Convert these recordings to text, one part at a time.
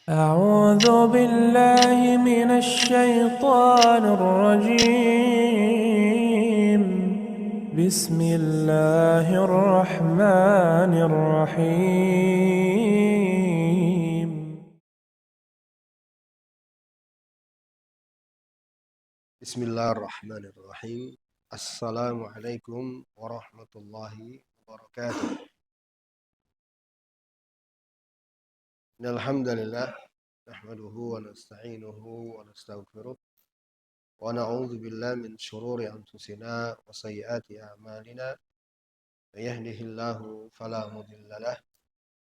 أعوذ بالله من الشيطان الرجيم بسم الله الرحمن الرحيم Bismillahirrahmanirrahim. Assalamualaikum warahmatullahi wabarakatuh. Innalhamdalillah nahmaduhu wa nasta'inuhu wa nastaghfiruh wa na'udzu billahi min shururi anfusina wa sayyiati a'malina. May yahdihillahu fala mudilla lahu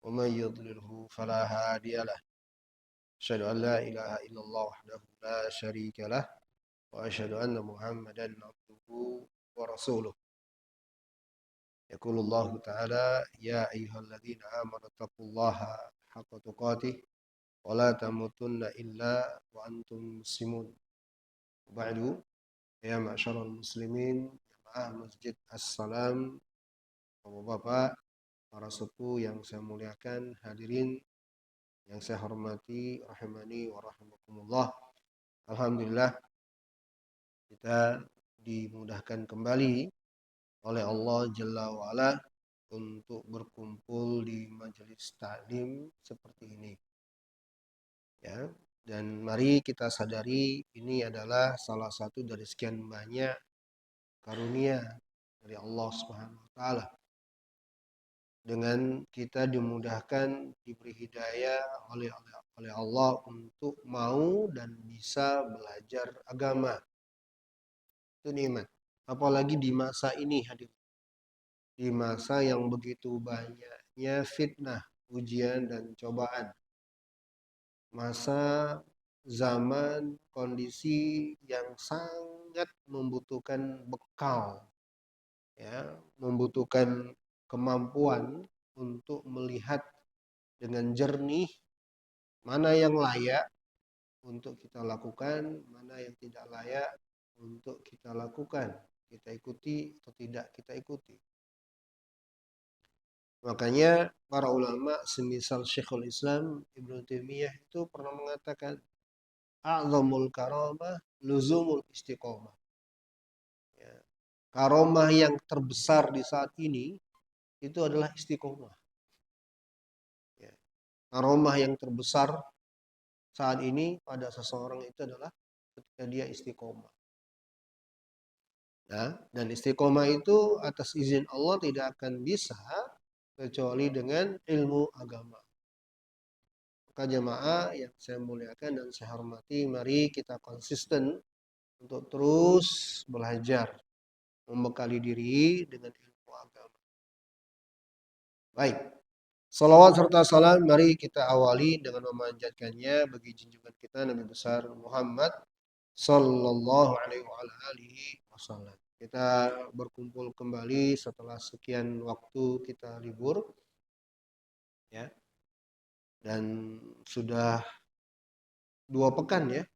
wa may yudlilhu fala hadiya lahu. Asyhadu an la ilaha illallah wahdahu la syarika lah wa asyhadu anna Muhammadan abduhu wa rasuluh. يقول الله تعالى يا أيها الذين آمنوا اتقوا الله حق تقاته ولا تموتن إلا وأنتم مسلمون. وبعد يا معشر المسلمين jemaah Masjid Assalam, Bapak-bapak, para sepuh yang saya muliakan, hadirin yang saya hormati, rahimani wa rahimakumullah. Alhamdulillah kita dimudahkan kembali oleh Allah Jalla wa'ala untuk berkumpul di majelis taklim seperti ini. Ya, dan mari kita sadari ini adalah salah satu dari sekian banyak karunia dari Allah Subhanahu wa taala. Dengan kita dimudahkan, diberi hidayah oleh Allah untuk mau dan bisa belajar agama. Itu nikmat. Apalagi di masa ini hadir. Di masa yang begitu banyaknya fitnah, ujian dan cobaan. Masa zaman kondisi yang sangat membutuhkan bekal, ya, membutuhkan kemampuan untuk melihat dengan jernih mana yang layak untuk kita lakukan, mana yang tidak layak untuk kita lakukan, kita ikuti atau tidak kita ikuti. Makanya para ulama semisal Syekhul Islam Ibnu Taimiyah itu pernah mengatakan a'zamul karamah luzumul istiqomah. Ya. Karomah yang terbesar di saat ini itu adalah istiqomah. Ya. Karomah yang terbesar saat ini pada seseorang itu adalah ketika dia istiqomah. Nah, dan istiqomah itu atas izin Allah tidak akan bisa kecuali dengan ilmu agama. Maka jemaah yang saya muliakan dan saya hormati, mari kita konsisten untuk terus belajar, membekali diri dengan ilmu agama. Baik, salawat serta salam mari kita awali dengan memanjatkannya bagi junjungan kita Nabi besar Muhammad sallallahu alaihi wasallam. Kita berkumpul kembali setelah sekian waktu kita libur, ya, dan sudah 2 pekan ya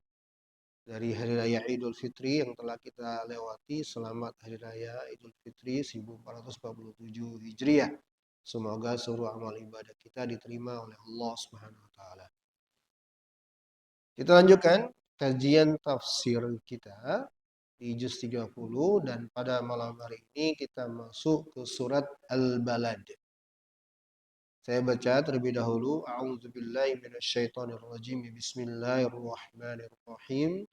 dari Hari Raya Idul Fitri yang telah kita lewati. Selamat Hari Raya Idul Fitri 1447 Hijriah. Semoga seluruh amal ibadah kita diterima oleh Allah Subhanahu wa taala. Kita lanjutkan kajian tafsir kita di juz 30 dan pada malam hari ini kita masuk ke surat Al-Balad. Saya baca terlebih dahulu. A'udzubillahi minasyaitonirrajim. Bismillahirrahmanirrahim.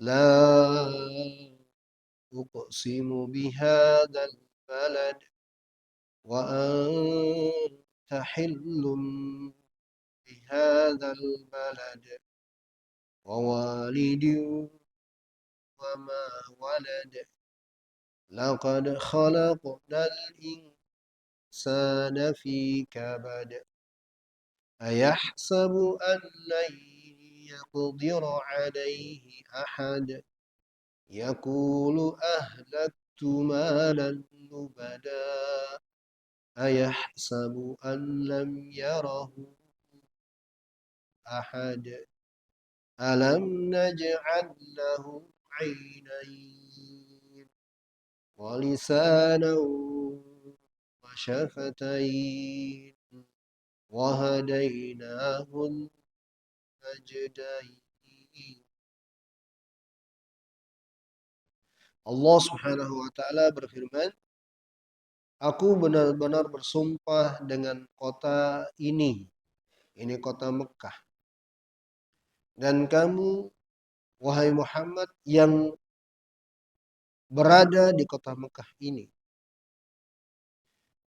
لا أقسم بهذا البلد وأنت حل بهذا البلد ووالد وما ولد لقد خلقنا الإنسان في كبد أيحسب أن لن يقدر عليه أحد يقول أهلكت مالا لبدا أيحسب أن لم يره أحد ألم نجعل له عينين ولسانا وشفتين وهديناه أجدين. Allah Subhanahu wa taala berfirman, aku benar-benar bersumpah dengan kota ini kota Mekah. Dan kamu, wahai Muhammad, yang berada di kota Mekah ini.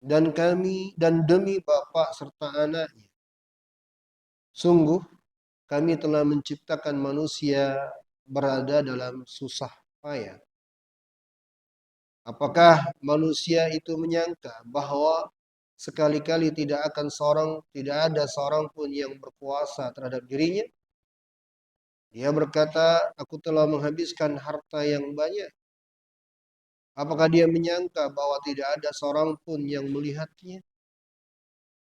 Dan demi bapak serta anaknya. Sungguh, kami telah menciptakan manusia berada dalam susah payah. Apakah manusia itu menyangka bahwa sekali-kali tidak ada seorang pun yang berkuasa terhadap dirinya? Dia berkata, aku telah menghabiskan harta yang banyak. Apakah dia menyangka bahwa tidak ada seorang pun yang melihatnya?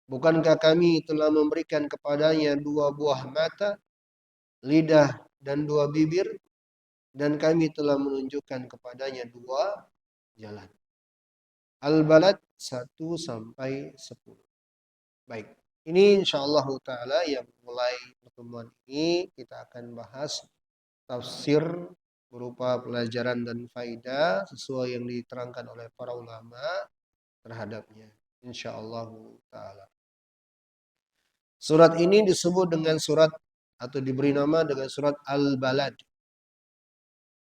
Bukankah kami telah memberikan kepadanya 2 buah mata, lidah, dan 2 bibir, dan kami telah menunjukkan kepadanya 2 jalan. Al-Balad 1 sampai 10. Baik, ini insyaallah taala yang mulai pertemuan ini kita akan bahas tafsir berupa pelajaran dan faidah sesuai yang diterangkan oleh para ulama terhadapnya insyaallah taala. Surat ini disebut dengan surat atau diberi nama dengan surat Al-Balad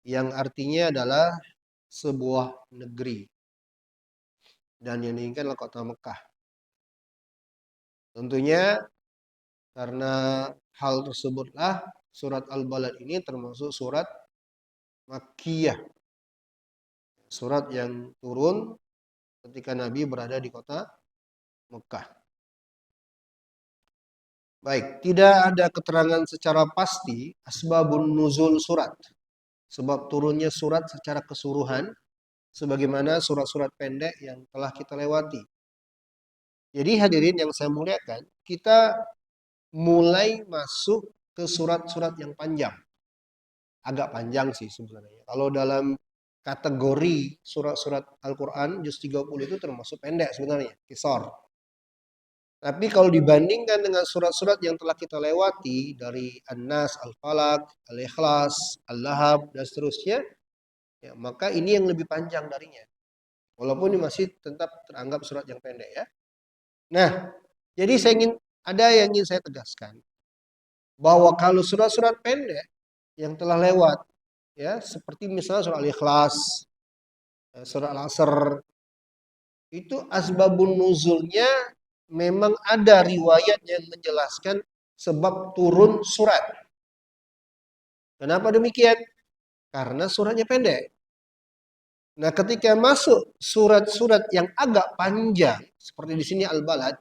yang artinya adalah sebuah negeri. Dan yang diinginkan adalah kota Mekah. Tentunya karena hal tersebutlah surat Al-Balad ini termasuk surat Makkiyah. Surat yang turun ketika Nabi berada di kota Mekah. Baik, tidak ada keterangan secara pasti asbabun nuzul surat. Sebab turunnya surat secara keseluruhan sebagaimana surat-surat pendek yang telah kita lewati. Jadi hadirin yang saya muliakan, kita mulai masuk ke surat-surat yang panjang. Agak panjang sih sebenarnya. Kalau dalam kategori surat-surat Al-Quran, juz 30 itu termasuk pendek sebenarnya, qisar. Tapi kalau dibandingkan dengan surat-surat yang telah kita lewati dari An-Nas, Al-Falaq, Al-Ikhlas, Al-Lahab, dan seterusnya, ya, maka ini yang lebih panjang darinya. Walaupun ini masih tetap teranggap surat yang pendek ya. Nah, jadi ada yang ingin saya tegaskan. Bahwa kalau surat-surat pendek yang telah lewat, ya seperti misalnya surat Al-Ikhlas, surat Al-Asr, itu asbabun nuzulnya memang ada riwayat yang menjelaskan sebab turun surat. Kenapa demikian? Karena suratnya pendek. Nah, ketika masuk surat-surat yang agak panjang, seperti di sini Al-Balad,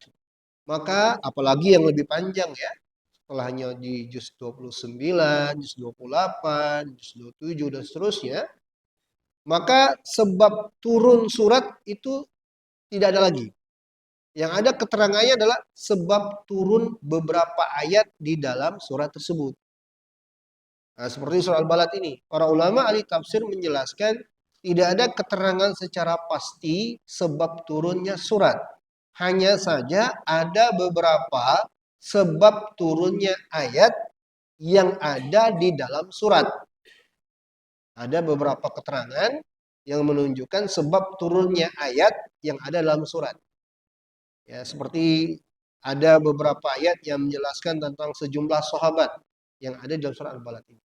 maka apalagi yang lebih panjang ya, setelahnya di juz 29, juz 28, juz 27, dan seterusnya, maka sebab turun surat itu tidak ada lagi. Yang ada keterangannya adalah sebab turun beberapa ayat di dalam surat tersebut. Nah, seperti surah Al-Balad ini. Para ulama ahli tafsir menjelaskan tidak ada keterangan secara pasti sebab turunnya surat. Hanya saja ada beberapa sebab turunnya ayat yang ada di dalam surat. Ada beberapa keterangan yang menunjukkan sebab turunnya ayat yang ada dalam surat. Ya, seperti ada beberapa ayat yang menjelaskan tentang sejumlah sahabat yang ada dalam surah Al-Balad ini.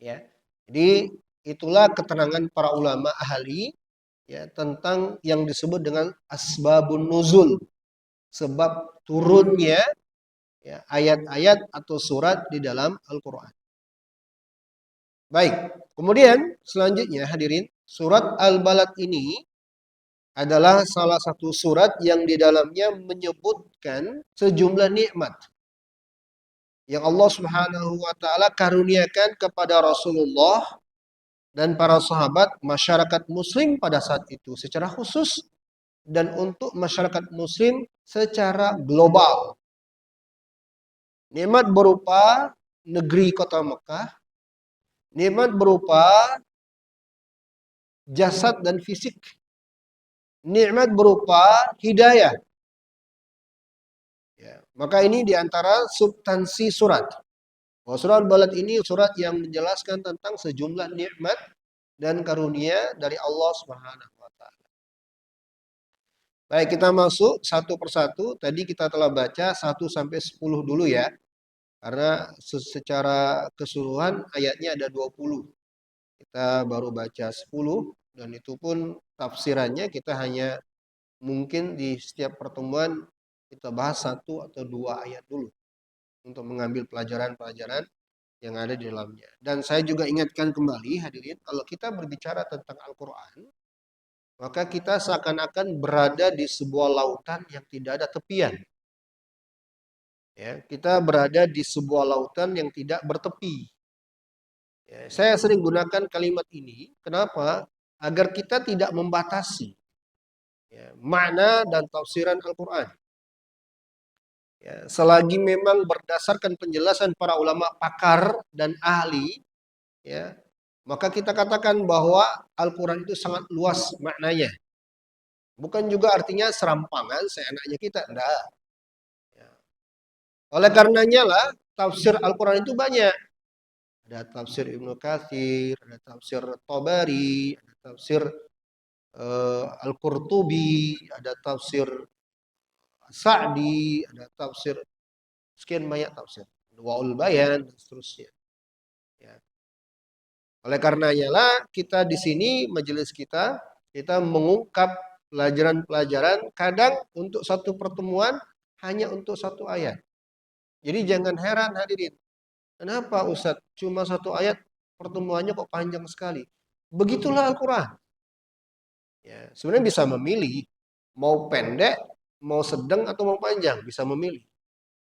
Ya. Jadi itulah keterangan para ulama ahli ya tentang yang disebut dengan asbabun nuzul, sebab turunnya ya, ayat-ayat atau surat di dalam Al-Qur'an. Baik, kemudian selanjutnya hadirin, surat Al-Balad ini adalah salah satu surat yang di dalamnya menyebutkan sejumlah nikmat yang Allah Subhanahu wa taala karuniakan kepada Rasulullah dan para sahabat, masyarakat muslim pada saat itu secara khusus dan untuk masyarakat muslim secara global. Nikmat berupa negeri kota Mekah, nikmat berupa jasad dan fisik, nikmat berupa hidayah. Ya. Maka ini diantara substansi surat. Bahwa surat Balad ini surat yang menjelaskan tentang sejumlah nikmat dan karunia dari Allah Subhanahu wa taala. Baik, kita masuk satu persatu. Tadi kita telah baca 1 sampai 10 dulu ya. Karena secara keseluruhan ayatnya ada 20. Kita baru baca 10 dan itu pun tafsirannya kita hanya mungkin di setiap pertemuan kita bahas 1 atau 2 ayat dulu untuk mengambil pelajaran-pelajaran yang ada di dalamnya. Dan saya juga ingatkan kembali hadirin, kalau kita berbicara tentang Al-Quran, maka kita seakan-akan berada di sebuah lautan yang tidak ada tepian. Ya, kita berada di sebuah lautan yang tidak bertepi. Ya, saya sering gunakan kalimat ini, kenapa? Agar kita tidak membatasi ya, makna dan tafsiran Al-Quran. Ya, selagi memang berdasarkan penjelasan para ulama pakar dan ahli, ya, maka kita katakan bahwa Al-Quran itu sangat luas maknanya. Bukan juga artinya serampangan seenaknya kita, enggak. Ya. Oleh karenanya lah tafsir Al-Quran itu banyak. Ada tafsir Ibnu Katsir, ada tafsir Tabari, ada tafsir Al-Qurtubi, ada tafsir Sa'di, ada tafsir sekian banyak tafsir. Waul Bayan dan seterusnya. Ya. Oleh karenanya lah kita di sini majelis kita mengungkap pelajaran-pelajaran kadang untuk satu pertemuan hanya untuk 1 ayat. Jadi jangan heran hadirin. Kenapa Ustadz cuma 1 ayat pertemuannya kok panjang sekali? Begitulah Al-Quran. Ya, sebenarnya bisa memilih mau pendek, mau sedang atau mau panjang, bisa memilih.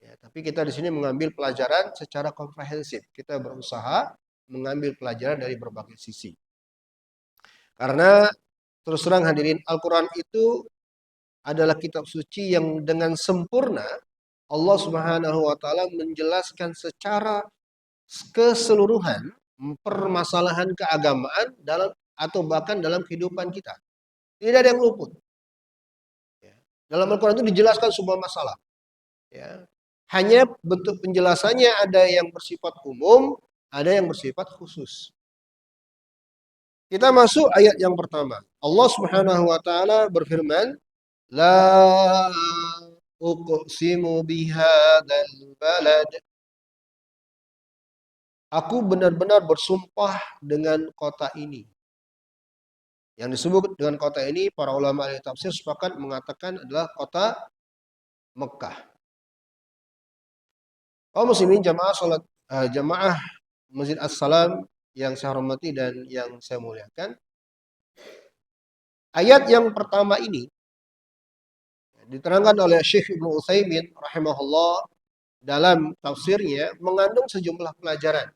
Ya, tapi kita di sini mengambil pelajaran secara komprehensif. Kita berusaha mengambil pelajaran dari berbagai sisi. Karena terus terang hadirin, Al-Quran itu adalah kitab suci yang dengan sempurna Allah Subhanahu wa taala menjelaskan secara keseluruhan permasalahan keagamaan dalam atau bahkan dalam kehidupan kita. Tidak ada yang luput. Ya. Dalam Al-Quran itu dijelaskan sebuah masalah. Ya. Hanya bentuk penjelasannya ada yang bersifat umum, ada yang bersifat khusus. Kita masuk ayat yang pertama. Allah Subhanahu wa taala berfirman, La uqsimu bihadzal balad. Aku benar-benar bersumpah dengan kota ini. Yang disebut dengan kota ini para ulama ahli tafsir sepakat mengatakan adalah kota Mekah. Muslimin jamaah Masjid As-Salam yang saya hormati dan yang saya muliakan. Ayat yang pertama ini diterangkan oleh Syekh Ibnu Utsaimin rahimahullah dalam tafsirnya mengandung sejumlah pelajaran.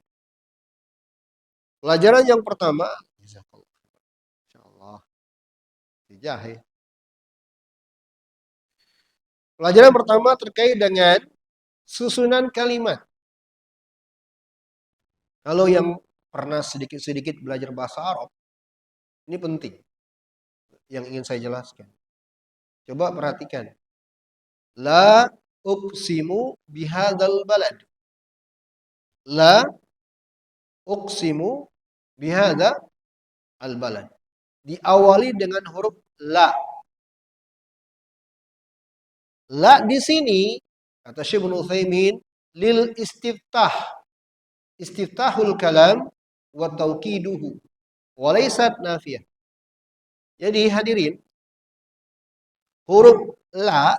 Pelajaran yang pertama, insyaallah dijahit. Pelajaran pertama terkait dengan susunan kalimat. Kalau yang pernah sedikit-sedikit belajar bahasa Arab, ini penting yang ingin saya jelaskan. Coba perhatikan. La uqsimu bihadzal balad. La uqsimu bihadza al-balad. Diawali dengan huruf la. La di sini kata Syekh Ibnu Utsaimin lil istiftah. Istiftahul kalam wa tauqiduhu wa laysat nafiyah. Jadi hadirin, huruf la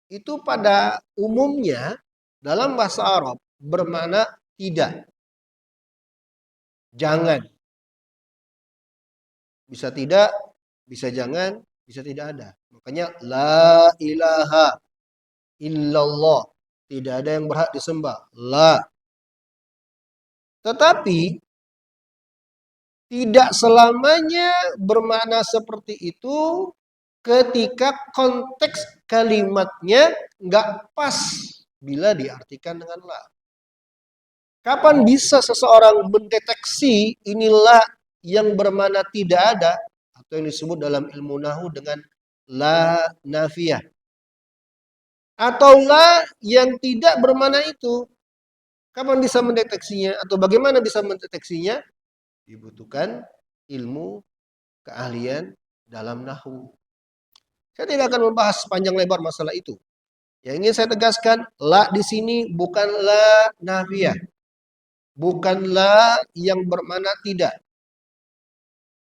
itu pada umumnya dalam bahasa Arab bermakna tidak. Jangan. Bisa tidak, bisa jangan, bisa tidak ada. Makanya la ilaha illallah. Tidak ada yang berhak disembah. La. Tetapi tidak selamanya bermakna seperti itu ketika konteks kalimatnya nggak pas bila diartikan dengan la. Kapan bisa seseorang mendeteksi inilah yang bermakna tidak ada atau yang disebut dalam ilmu nahu dengan la nafiyah? atau la yang tidak bermakna itu. Kapan bisa mendeteksinya atau bagaimana bisa mendeteksinya? Dibutuhkan ilmu keahlian dalam nahwu. Saya tidak akan membahas panjang lebar masalah itu. Yang ingin saya tegaskan, la di sini bukan la nafiyah. Bukan la yang bermakna tidak.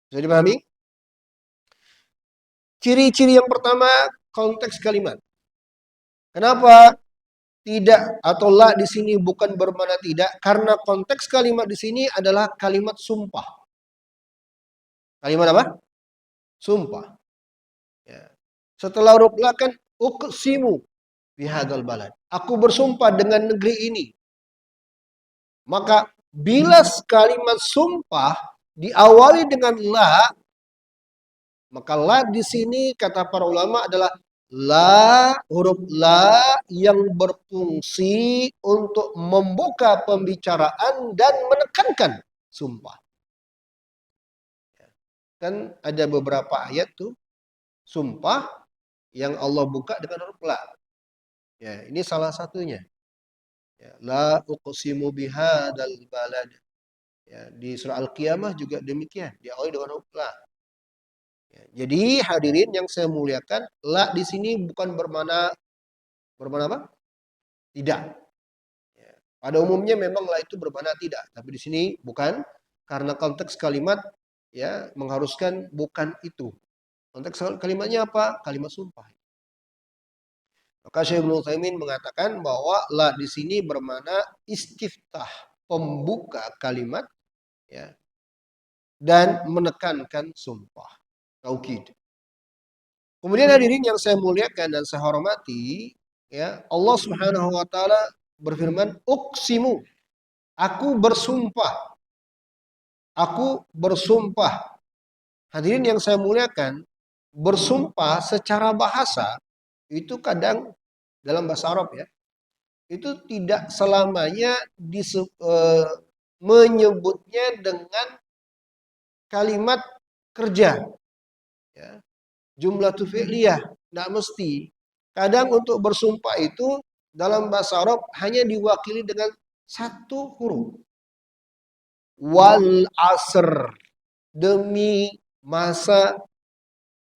Bisa dipahami? Ciri-ciri yang pertama, konteks kalimat. Kenapa tidak atau la di sini bukan bermakna tidak? Karena konteks kalimat di sini adalah kalimat sumpah. Kalimat apa? Sumpah. Ya. Setelah huruf la kan uqsimu bihadzal balad. Aku bersumpah dengan negeri ini. Maka bila kalimat sumpah diawali dengan la, maka la di sini kata para ulama adalah la, huruf la yang berfungsi untuk membuka pembicaraan dan menekankan sumpah. Kan ada beberapa ayat tuh sumpah yang Allah buka dengan huruf la. Ya, ini salah satunya. Ya, la uqsimu bihadzal balad. Ya, di surah Al-Qiyamah juga demikian, diawali dengan huruf la. Ya, jadi hadirin yang saya muliakan, la di sini bukan bermakna apa? Tidak. Ya, pada umumnya memang la itu bermakna tidak, tapi di sini bukan karena konteks kalimat ya mengharuskan bukan itu. Konteks kalimatnya apa? Kalimat sumpah. Maka Syekh Ibnu Utsaimin mengatakan bahwa la di sini bermakna istiftah, pembuka kalimat ya dan menekankan sumpah. Taukid. Kemudian hadirin yang saya muliakan dan saya hormati, ya, Allah Subhanahu wa taala berfirman, "Uqsimu." Aku bersumpah. Aku bersumpah. Hadirin yang saya muliakan, bersumpah secara bahasa itu kadang dalam bahasa Arab ya, itu tidak selamanya menyebutnya dengan kalimat kerja. Ya. Jumlah fi'liyah, tidak mesti. Kadang untuk bersumpah itu dalam bahasa Arab hanya diwakili dengan satu huruf. Wal asr, demi masa,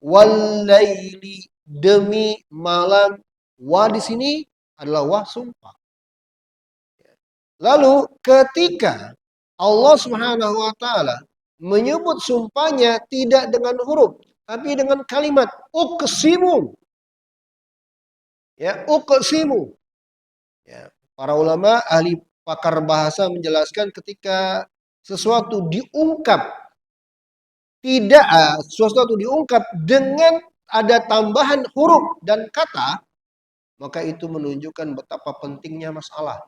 wal laili, demi malam. Wa di sini adalah wa sumpah. Lalu ketika Allah Subhanahu wa taala menyebut sumpahnya tidak dengan huruf, tapi dengan kalimat uqsimu. Ya, uqsimu. Ya, para ulama ahli pakar bahasa menjelaskan ketika sesuatu diungkap sesuatu diungkap dengan ada tambahan huruf dan kata, maka itu menunjukkan betapa pentingnya masalah.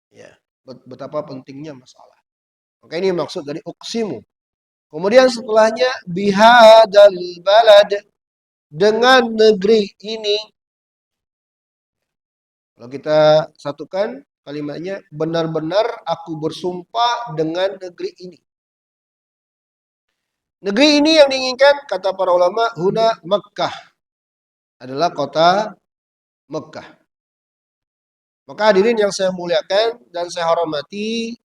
Ya, betapa pentingnya masalah. Maka ini maksud dari uqsimu. Kemudian setelahnya bihadal balad, dengan negeri ini. Kalau kita satukan kalimatnya, benar-benar aku bersumpah dengan negeri ini. Negeri ini yang diinginkan kata para ulama huna Mekkah, adalah kota Mekkah. Maka hadirin yang saya muliakan dan saya hormati,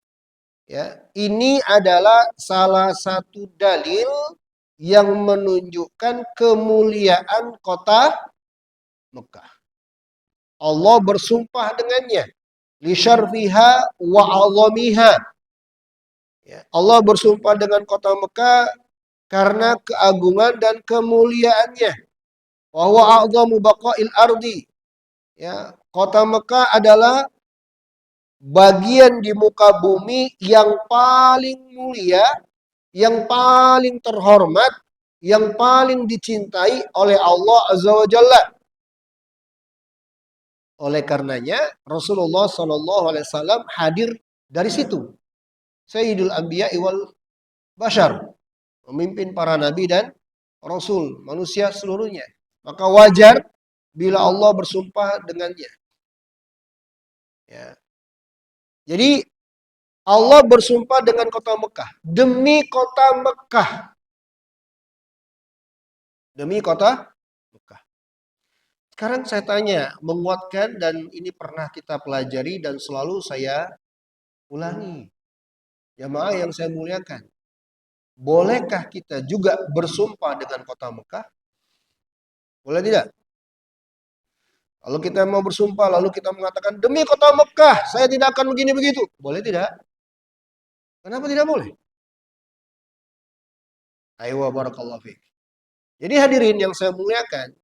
ya, ini adalah salah satu dalil yang menunjukkan kemuliaan kota Mekkah. Allah bersumpah dengannya li syarfiha wa 'azamiha. Ya, Allah bersumpah dengan kota Mekah karena keagungan dan kemuliaannya. Wa huwa a'zamu baqa'il ardi. Ya, kota Mekah adalah bagian di muka bumi yang paling mulia, yang paling terhormat, yang paling dicintai oleh Allah Azza wa Jalla. Oleh karenanya Rasulullah SAW hadir dari situ. Sayyidul Anbiya wal Bashar, memimpin para nabi dan rasul, manusia seluruhnya. Maka wajar bila Allah bersumpah dengannya. Ya. Jadi Allah bersumpah dengan kota Mekah. Demi kota Mekah. Demi kota Mekah. Sekarang saya tanya, menguatkan dan ini pernah kita pelajari dan selalu saya ulangi. Jamaah yang saya muliakan. Bolehkah kita juga bersumpah dengan kota Mekah? Boleh tidak? Kalau kita mau bersumpah lalu kita mengatakan demi kota Mekah saya tidak akan begini begitu. Boleh tidak? Kenapa tidak boleh? Ayo barakallahu fiik. Jadi hadirin yang saya muliakan,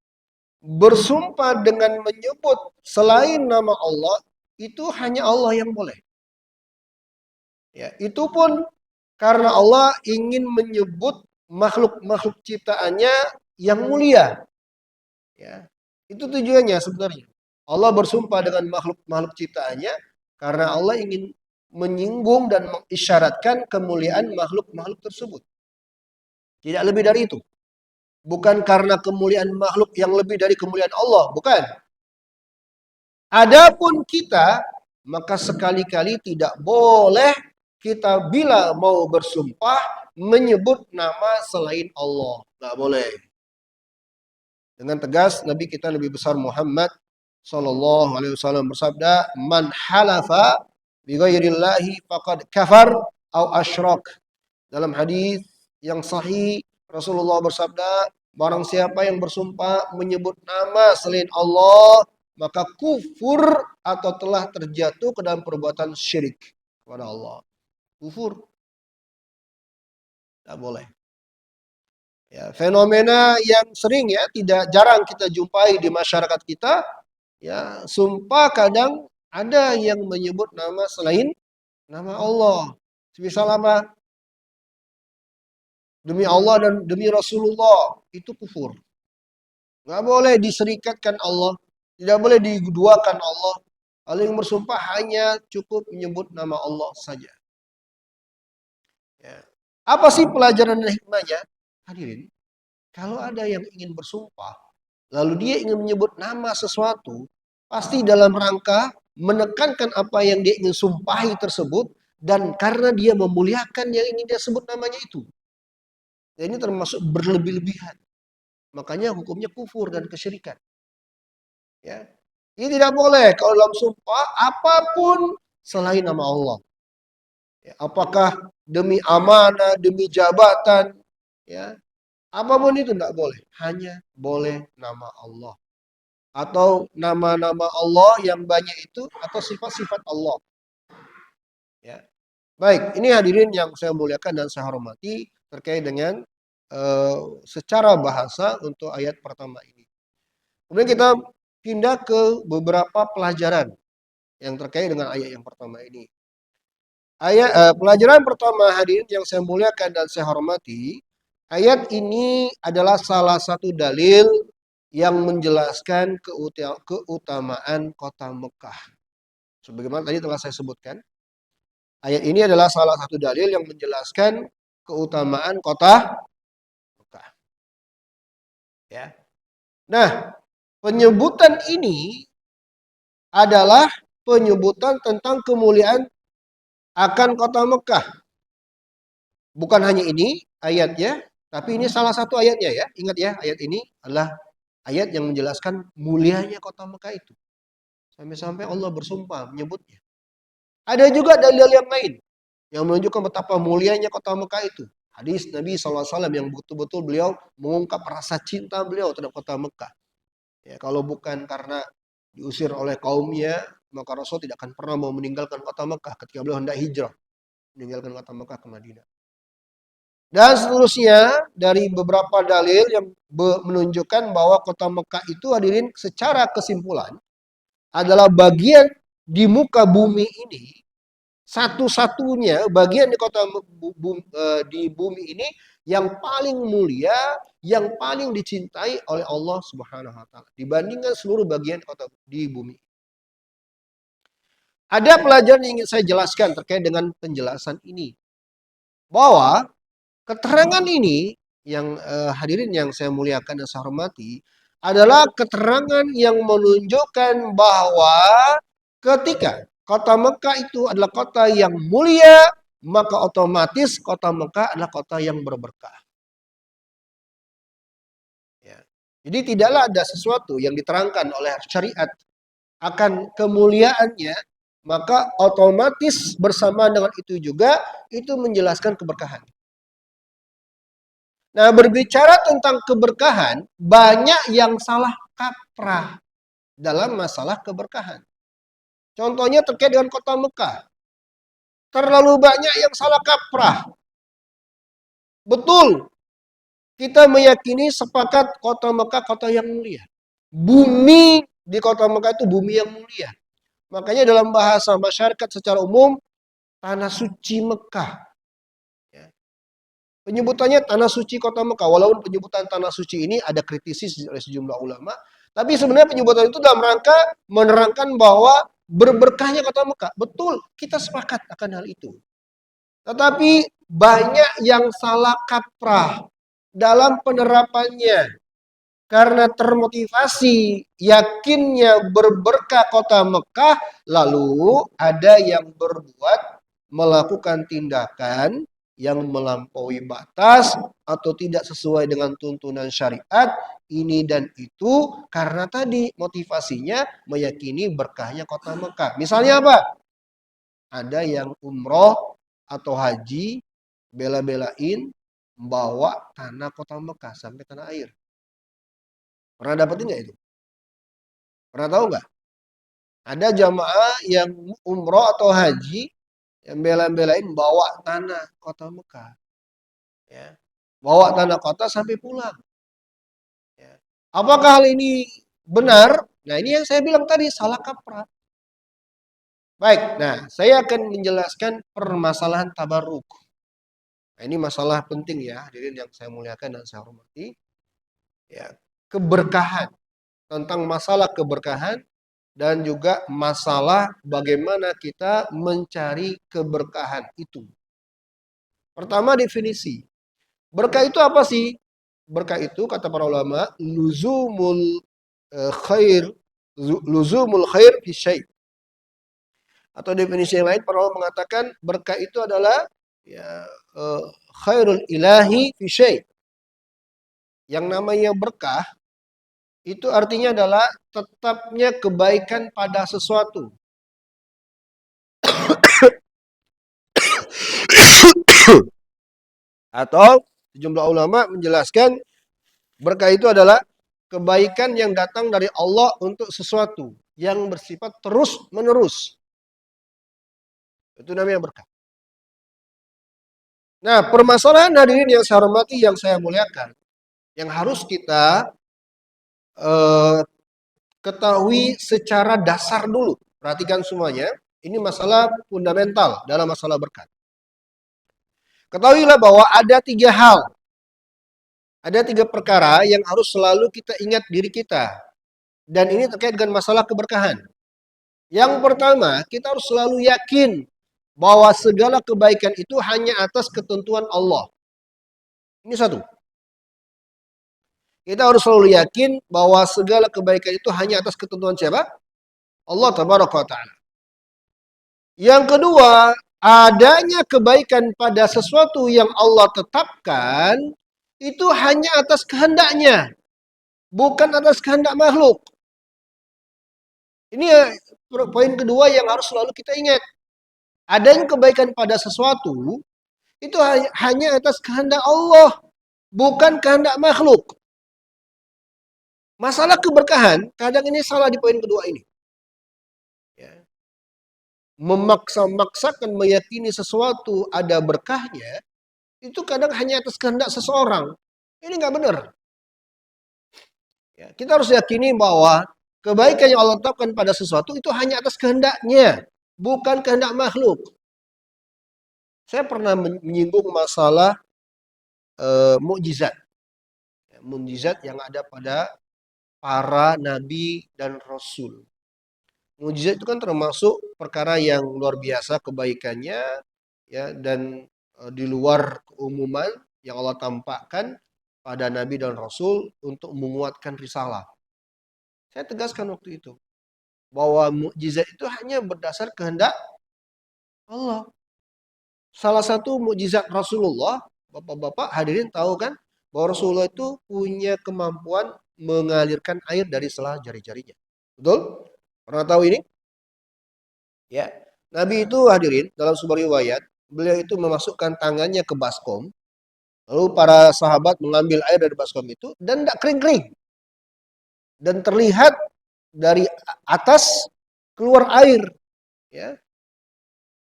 bersumpah dengan menyebut selain nama Allah itu hanya Allah yang boleh. Ya, itu pun karena Allah ingin menyebut makhluk-makhluk ciptaannya yang mulia. Ya, itu tujuannya sebenarnya. Allah bersumpah dengan makhluk-makhluk ciptaannya karena Allah ingin menyinggung dan mengisyaratkan kemuliaan makhluk-makhluk tersebut. Tidak lebih dari itu. Bukan karena kemuliaan makhluk yang lebih dari kemuliaan Allah, bukan. Adapun kita, maka sekali-kali tidak boleh kita bila mau bersumpah menyebut nama selain Allah. Tidak boleh. Dengan tegas Nabi kita Nabi besar Muhammad sallallahu alaihi wasallam bersabda, "Man halafa bi ghairillahi faqad kafar au asyrak." Dalam hadis yang sahih Rasulullah bersabda, barang siapa yang bersumpah menyebut nama selain Allah, maka kufur atau telah terjatuh ke dalam perbuatan syirik kepada Allah. Kufur. Tidak boleh. Ya, fenomena yang sering ya, tidak jarang kita jumpai di masyarakat kita, ya, sumpah kadang ada yang menyebut nama selain nama Allah. Semisal apa? Demi Allah dan demi Rasulullah, itu kufur. Nggak boleh diserikatkan Allah, tidak boleh diduakan Allah. Kalau yang bersumpah hanya cukup menyebut nama Allah saja. Ya. Apa sih pelajaran dan hikmahnya? Hadirin, kalau ada yang ingin bersumpah, lalu dia ingin menyebut nama sesuatu, pasti dalam rangka menekankan apa yang dia ingin sumpahi tersebut, dan karena dia memuliakan yang ingin dia sebut namanya itu. Dan ini termasuk berlebih-lebihan. Makanya hukumnya kufur dan kesyirikan. Ya. Ini tidak boleh kalau dalam sumpah apapun selain nama Allah. Ya, apakah demi amanah, demi jabatan, ya, apapun itu tidak boleh. Hanya boleh nama Allah. Atau nama-nama Allah yang banyak itu atau sifat-sifat Allah. Ya. Baik, ini hadirin yang saya muliakan dan saya hormati terkait dengan secara bahasa untuk ayat pertama ini. Kemudian kita pindah ke beberapa pelajaran yang terkait dengan ayat yang pertama ini. Pelajaran pertama hadirin yang saya muliakan dan saya hormati, ayat ini adalah salah satu dalil yang menjelaskan keutamaan kota Mekah. Sebagaimana tadi telah saya sebutkan, ayat ini adalah salah satu dalil yang menjelaskan keutamaan kota Mekah. Ya. Nah, penyebutan ini adalah penyebutan tentang kemuliaan akan kota Mekah. Bukan hanya ini ayatnya, tapi ini salah satu ayatnya ya. Ingat ya, ayat ini adalah ayat yang menjelaskan mulianya kota Mekah itu. Sampai-sampai Allah bersumpah menyebutnya. Ada juga dalil yang lain yang menunjukkan betapa mulianya kota Mekah itu. Hadis Nabi SAW yang betul-betul beliau mengungkap rasa cinta beliau terhadap kota Mekah. Ya, kalau bukan karena diusir oleh kaumnya, maka Rasul tidak akan pernah mau meninggalkan kota Mekah ketika beliau hendak hijrah. Meninggalkan kota Mekah ke Madinah. Dan seterusnya dari beberapa dalil yang menunjukkan bahwa kota Mekah itu hadirin secara kesimpulan adalah bagian di muka bumi ini, satu-satunya bagian di di bumi ini yang paling mulia, yang paling dicintai oleh Allah Subhanahu wa taala dibandingkan seluruh bagian kota di bumi. Ada pelajaran yang ingin saya jelaskan terkait dengan penjelasan ini. Bahwa keterangan ini yang hadirin yang saya muliakan dan saya hormati adalah keterangan yang menunjukkan bahwa ketika kota Mekah itu adalah kota yang mulia, maka otomatis kota Mekah adalah kota yang berberkah. Ya. Jadi tidaklah ada sesuatu yang diterangkan oleh syariat akan kemuliaannya, maka otomatis bersamaan dengan itu juga itu menjelaskan keberkahan. Nah, berbicara tentang keberkahan, banyak yang salah kaprah dalam masalah keberkahan. Contohnya terkait dengan kota Mekah. Terlalu banyak yang salah kaprah. Betul, kita meyakini sepakat kota Mekah kota yang mulia. Bumi di kota Mekah itu bumi yang mulia. Makanya dalam bahasa masyarakat secara umum, tanah suci Mekah. Ya. Penyebutannya tanah suci kota Mekah. Walaupun penyebutan tanah suci ini ada kritisi oleh sejumlah ulama. Tapi sebenarnya penyebutan itu dalam rangka menerangkan bahwa berberkahnya kota Mekah. Betul, kita sepakat akan hal itu. Tetapi banyak yang salah kaprah dalam penerapannya. Karena termotivasi yakinnya berberkah kota Mekah, lalu ada yang berbuat melakukan tindakan yang melampaui batas atau tidak sesuai dengan tuntunan syariat ini dan itu karena tadi motivasinya meyakini berkahnya kota Mekah. Misalnya apa? Ada yang umroh atau haji bela-belain bawa tanah kota Mekah sampai tanah air. Pernah dapetin nggak itu? Pernah tahu nggak? Ada jamaah yang umroh atau haji yang bela-belain bawa tanah kota Mekah. Ya. Bawa tanah kota sampai pulang. Ya. Apakah hal ini benar? Nah ini yang saya bilang tadi, salah kaprah. Baik, nah saya akan menjelaskan permasalahan tabarruk. Nah, ini masalah penting ya, hadirin yang saya muliakan dan saya hormati. Ya, keberkahan. Tentang masalah keberkahan dan juga masalah bagaimana kita mencari keberkahan itu. Pertama definisi. Berkah itu apa sih? Berkah itu kata para ulama, khair, luzumul khair fi syai'. Atau definisi yang lain para ulama mengatakan berkah itu adalah ya, khairul ilahi fi syai'. Yang namanya berkah itu artinya adalah tetapnya kebaikan pada sesuatu. Atau sejumlah ulama menjelaskan berkah itu adalah kebaikan yang datang dari Allah untuk sesuatu yang bersifat terus menerus. Itu namanya berkah. Nah, permasalahan hadirin yang saya hormati, yang saya muliakan, yang harus kita ketahui secara dasar dulu. Perhatikan semuanya. Ini masalah fundamental dalam masalah berkat. Ketahuilah bahwa ada 3 hal. Ada 3 perkara yang harus selalu kita ingat diri kita. Dan ini terkait dengan masalah keberkahan. Yang pertama, kita harus selalu yakin bahwa segala kebaikan itu hanya atas ketentuan Allah. Ini satu. Kita harus selalu yakin bahwa segala kebaikan itu hanya atas ketentuan siapa? Allah Tabaraka wa Ta'ala. Yang kedua, adanya kebaikan pada sesuatu yang Allah tetapkan itu hanya atas kehendaknya, bukan atas kehendak makhluk. Ini poin kedua yang harus selalu kita ingat. Adanya kebaikan pada sesuatu itu hanya atas kehendak Allah, bukan kehendak makhluk. Masalah keberkahan, kadang ini salah di poin kedua ini. Ya. Memaksa-maksakan meyakini sesuatu ada berkahnya, itu kadang hanya atas kehendak seseorang. Ini nggak benar. Ya, kita harus yakini bahwa kebaikan yang Allah tetapkan pada sesuatu itu hanya atas kehendaknya, bukan kehendak makhluk. Saya pernah menyinggung masalah mukjizat. Ya, mukjizat yang ada pada para nabi dan rasul. Mukjizat itu kan termasuk perkara yang luar biasa kebaikannya ya dan di luar keumuman yang Allah tampakkan pada nabi dan rasul untuk menguatkan risalah. Saya tegaskan waktu itu bahwa mukjizat itu hanya berdasar kehendak Allah. Salah satu mukjizat Rasulullah, Bapak-bapak hadirin tahu kan bahwa Rasulullah itu punya kemampuan mengalirkan air dari sela jari-jarinya. Betul? Pernah tahu ini? Ya. Nabi itu hadirin dalam sebuah riwayat, beliau itu memasukkan tangannya ke baskom, lalu para sahabat mengambil air dari baskom itu dan tidak kering-kering. Dan terlihat dari atas keluar air, ya,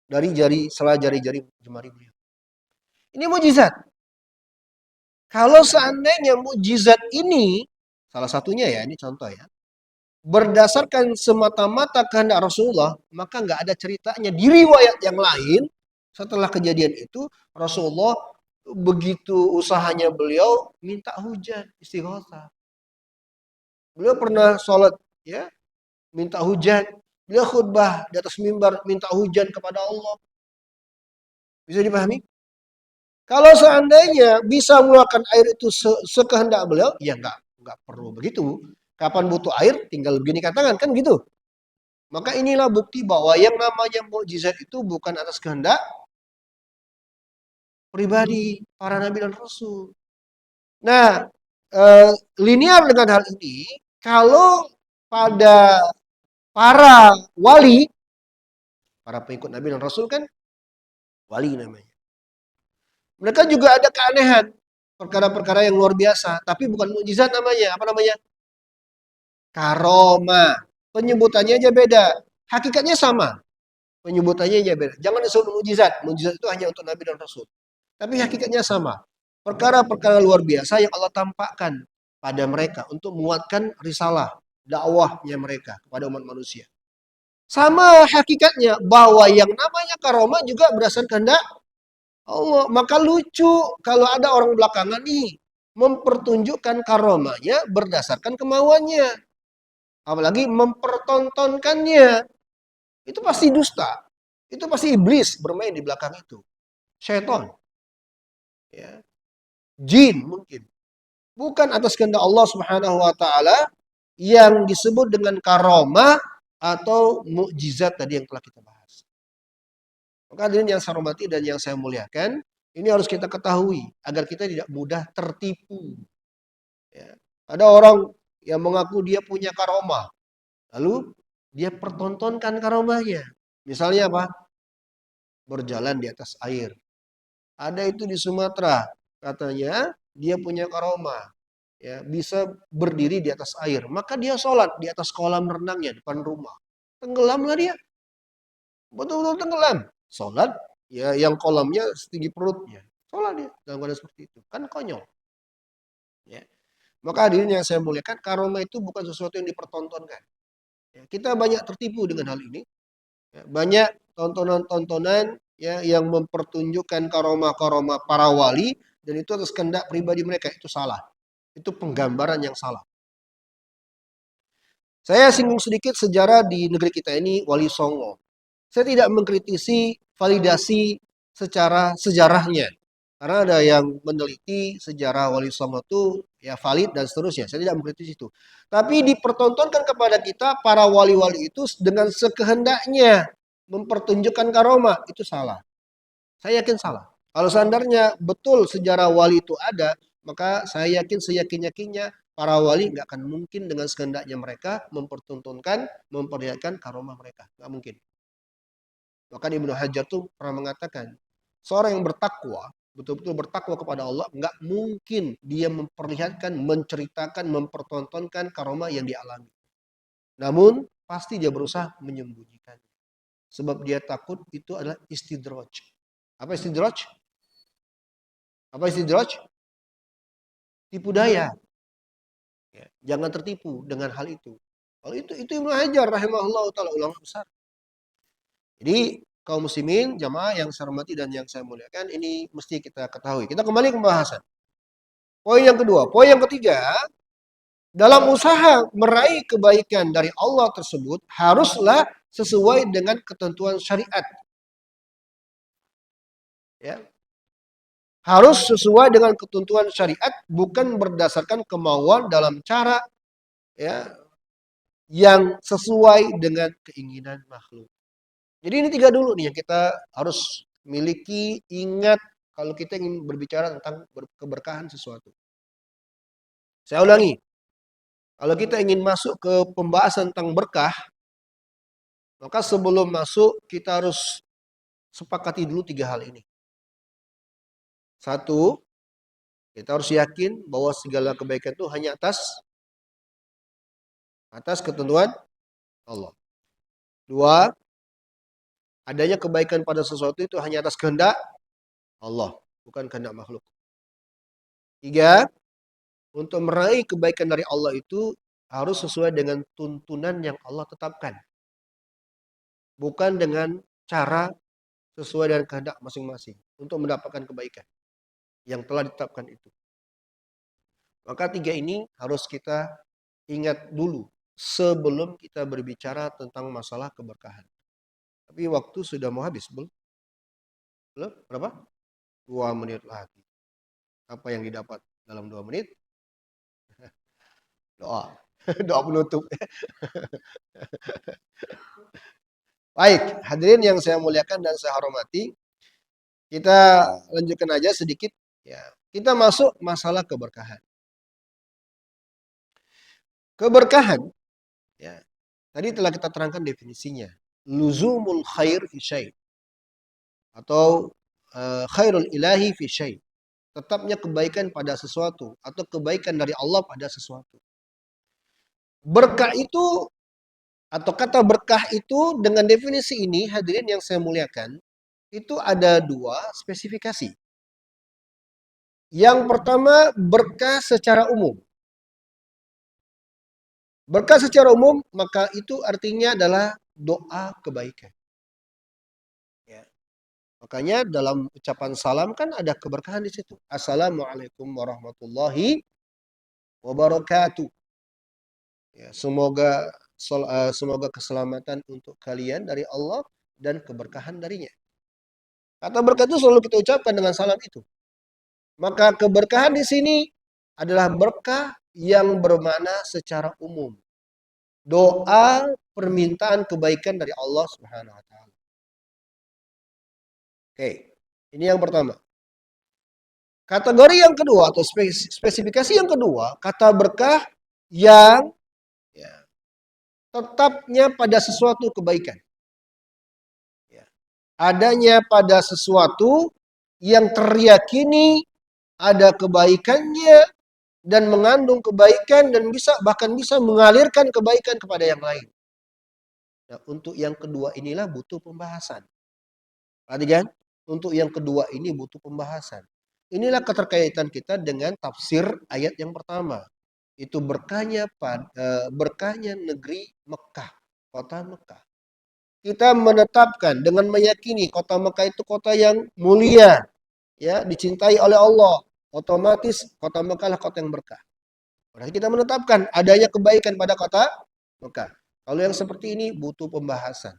dari sela jari-jari jemari beliau. Ini mukjizat. Kalau seandainya mukjizat ini, salah satunya ya, ini contoh ya, berdasarkan semata-mata kehendak Rasulullah, maka nggak ada ceritanya di riwayat yang lain setelah kejadian itu Rasulullah begitu usahanya beliau minta hujan istighosa. Beliau pernah sholat ya minta hujan, beliau khutbah di atas mimbar minta hujan kepada Allah. Bisa dipahami? Kalau seandainya bisa mengeluarkan air itu sekehendak beliau, ya nggak perlu begitu. Kapan butuh air, tinggal begini tangan kan gitu. Maka inilah bukti bahwa yang namanya mukjizat itu bukan atas kehendak pribadi para nabi dan rasul. Nah, linear dengan hal ini, kalau pada para wali, para pengikut nabi dan rasul kan wali namanya. Mereka juga ada keanehan, perkara-perkara yang luar biasa, tapi bukan mukjizat namanya. Apa namanya? Karomah. Penyebutannya aja beda. Hakikatnya sama. Penyebutannya aja beda. Jangan disebut mukjizat. Mukjizat itu hanya untuk nabi dan rasul. Tapi hakikatnya sama. Perkara-perkara luar biasa yang Allah tampakkan pada mereka untuk menguatkan risalah dakwahnya mereka kepada umat manusia. Sama hakikatnya bahwa yang namanya karomah juga berdasarkan kehendak Allah. Maka lucu kalau ada orang belakangan nih mempertunjukkan karomahnya berdasarkan kemauannya. Apalagi mempertontonkannya. Itu pasti dusta. Itu pasti iblis bermain di belakang itu. Syaitan. Ya. Jin mungkin. Bukan atas kehendak Allah Subhanahu wa taala yang disebut dengan karomah atau mukjizat tadi yang telah kita bahas. Maka hadirin yang saya hormati dan yang saya muliakan, ini harus kita ketahui agar kita tidak mudah tertipu. Ya. Ada orang yang mengaku dia punya karomah, lalu dia pertontonkan karomahnya. Misalnya apa? Berjalan di atas air. Ada itu di Sumatera, katanya dia punya karomah, ya bisa berdiri di atas air. Maka dia sholat di atas kolam renangnya depan rumah. Tenggelamlah dia, betul-betul tenggelam. Sholat, ya yang kolamnya setinggi perutnya. Sholat dia dalam keadaan seperti itu, kan konyol. Ya. Maka hadirin yang saya muliakan, karomah itu bukan sesuatu yang dipertontonkan. Ya, kita banyak tertipu dengan hal ini. Ya, banyak tontonan-tontonan ya yang mempertunjukkan karomah-karomah para wali dan itu atas kehendak pribadi mereka, itu salah. Itu penggambaran yang salah. Saya singgung sedikit sejarah di negeri kita ini Wali Songo. Saya tidak mengkritisi validasi secara sejarahnya. Karena ada yang meneliti sejarah Wali Songo itu ya valid dan seterusnya. Saya tidak mengkritisi itu. Tapi dipertontonkan kepada kita para wali-wali itu dengan sekehendaknya mempertunjukkan karomah, itu salah. Saya yakin salah. Kalau seandainya betul sejarah wali itu ada, maka saya yakin seyakin-yakinnya para wali nggak akan mungkin dengan sekehendaknya mereka mempertontonkan, memperlihatkan karomah mereka. Nggak mungkin. Bahkan Ibnu Hajar tuh pernah mengatakan, seorang yang bertakwa, betul-betul bertakwa kepada Allah, nggak mungkin dia memperlihatkan, menceritakan, mempertontonkan karomah yang dialami. Namun, pasti dia berusaha menyembunyikan. Sebab dia takut itu adalah istidraj. Apa istidraj? Apa istidraj? Tipu daya. Ya, jangan tertipu dengan hal itu. Kalau itu Ibnu Hajar rahimahullah taala ulama besar. Jadi kaum muslimin, jamaah yang saya hormati dan yang saya muliakan, ini mesti kita ketahui. Kita kembali ke pembahasan. Poin yang kedua, poin yang ketiga, dalam usaha meraih kebaikan dari Allah tersebut haruslah sesuai dengan ketentuan syariat. Ya. Harus sesuai dengan ketentuan syariat, bukan berdasarkan kemauan dalam cara ya yang sesuai dengan keinginan makhluk. Jadi ini tiga dulu nih yang kita harus miliki, ingat kalau kita ingin berbicara tentang keberkahan sesuatu. Saya ulangi, Kalau kita ingin masuk ke pembahasan tentang berkah, maka sebelum masuk kita harus sepakati dulu 3 hal ini. Satu, kita harus yakin bahwa segala kebaikan itu hanya atas ketentuan Allah. 2, adanya kebaikan pada sesuatu itu hanya atas kehendak Allah, bukan kehendak makhluk. 3, untuk meraih kebaikan dari Allah itu harus sesuai dengan tuntunan yang Allah tetapkan. Bukan dengan cara sesuai dengan kehendak masing-masing untuk mendapatkan kebaikan yang telah ditetapkan itu. Maka 3 ini harus kita ingat dulu sebelum kita berbicara tentang masalah keberkahan. Tapi waktu sudah mau habis, belum? Belum? Berapa? 2 menit lagi. Apa yang didapat dalam 2 menit? Doa. Doa penutup. Baik, hadirin yang saya muliakan dan saya hormati, kita lanjutkan aja sedikit ya. Kita masuk masalah keberkahan. Keberkahan ya. Tadi telah kita terangkan definisinya. Luzumul khair fi syai' atau khairul ilahi fi syai'. Tetapnya kebaikan pada sesuatu atau kebaikan dari Allah pada sesuatu. Berkah itu atau kata berkah itu dengan definisi ini hadirin yang saya muliakan, itu ada 2 spesifikasi. Yang pertama berkah secara umum. Berkah secara umum maka itu artinya adalah doa kebaikan. Ya. Makanya dalam ucapan salam kan ada keberkahan di situ. Assalamualaikum warahmatullahi wabarakatuh. Ya, semoga keselamatan untuk kalian dari Allah dan keberkahan darinya. Kata berkah itu selalu kita ucapkan dengan salam itu. Maka keberkahan di sini adalah berkah yang bermakna secara umum. Doa permintaan kebaikan dari Allah Subhanahu wa taala. Oke, ini yang pertama. Kategori yang kedua atau spesifikasi yang kedua, kata berkah yang ya, tetapnya pada sesuatu kebaikan. Ya. Adanya pada sesuatu yang teryakini ada kebaikannya dan mengandung kebaikan dan bahkan bisa mengalirkan kebaikan kepada yang lain. Nah, untuk yang kedua inilah butuh pembahasan. Perhatikan, untuk yang kedua ini butuh pembahasan. Inilah keterkaitan kita dengan tafsir ayat yang pertama. Itu berkahnya negeri Mekah, kota Mekah. Kita menetapkan dengan meyakini kota Mekah itu kota yang mulia, ya, dicintai oleh Allah. Otomatis kota Mekah lah kota yang berkah. Berarti kita menetapkan adanya kebaikan pada kota Mekah. Kalau yang seperti ini butuh pembahasan.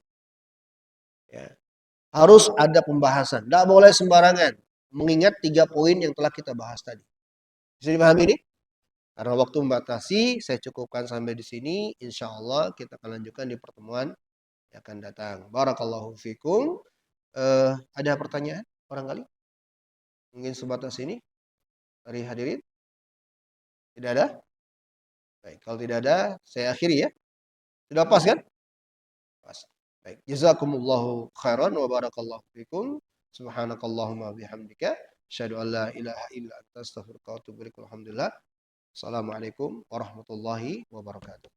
Ya. Harus ada pembahasan. Tidak boleh sembarangan. Mengingat 3 poin yang telah kita bahas tadi. Bisa dipahami ini? Karena waktu membatasi, saya cukupkan sampai di sini. Insya Allah kita akan lanjutkan di pertemuan yang akan datang. Barakallahu fikum. Ada pertanyaan barangkali? Mungkin sebatas ini dari hadirin? Tidak ada? Baik, kalau tidak ada, saya akhiri ya. Sudah pas kan? Pas. Baik, jazakumullahu khairan wa barakallahu fikum. Subhanakallahumma bihamdika asyhadu an la ilaha illa anta astaghfiruka wa atubu ilaik. Alhamdulillah. Assalamualaikum warahmatullahi wabarakatuh.